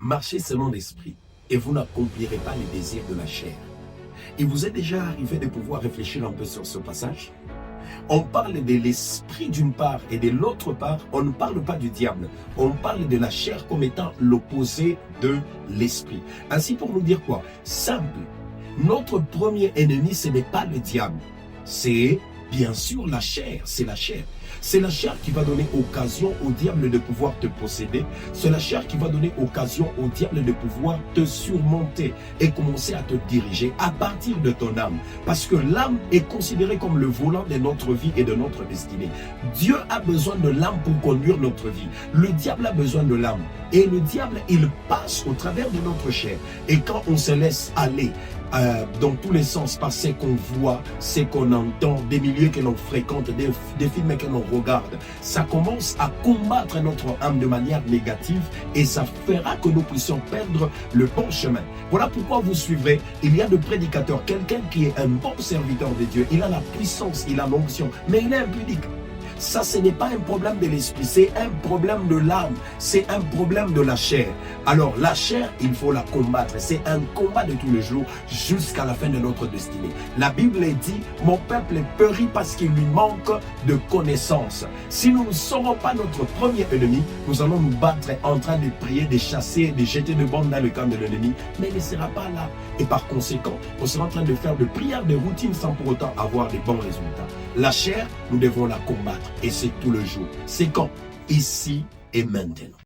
Marchez selon l'esprit et vous n'accomplirez pas les désirs de la chair. Il vous est déjà arrivé de pouvoir réfléchir un peu sur ce passage? On parle de l'esprit d'une part et de l'autre part, on ne parle pas du diable. On parle de la chair comme étant l'opposé de l'esprit. Ainsi pour nous dire quoi? Simple. Notre premier ennemi, ce n'est pas le diable. C'est bien sûr la chair, c'est la chair. C'est la chair qui va donner occasion au diable de pouvoir te posséder. C'est la chair qui va donner occasion au diable de pouvoir te surmonter et commencer à te diriger à partir de ton âme. Parce que l'âme est considérée comme le volant de notre vie et de notre destinée. Dieu a besoin de l'âme pour conduire notre vie. Le diable a besoin de l'âme. Et le diable, il passe au travers de notre chair. Et quand on se laisse aller dans tous les sens par ce qu'on voit, ce qu'on entend, des milieux que l'on fréquente, des films que l'on regarde, ça commence à combattre notre âme de manière négative et ça fera que nous puissions perdre le bon chemin. Voilà pourquoi vous suivrez, il y a de prédicateurs, quelqu'un qui est un bon serviteur de Dieu, il a la puissance, il a l'onction, mais il est impudique. Ça, ce n'est pas un problème de l'esprit, c'est un problème de l'âme, c'est un problème de la chair. Alors, la chair, il faut la combattre. C'est un combat de tous les jours jusqu'à la fin de notre destinée. La Bible dit, mon peuple périt parce qu'il lui manque de connaissances. Si nous ne saurons pas notre premier ennemi, nous allons nous battre en train de prier, de chasser, de jeter de bombes dans le camp de l'ennemi, mais il ne sera pas là. Et par conséquent, on sera en train de faire de prières, de routines sans pour autant avoir de bons résultats. La chair, nous devons la combattre et c'est tout le jour. C'est quand? Ici et maintenant.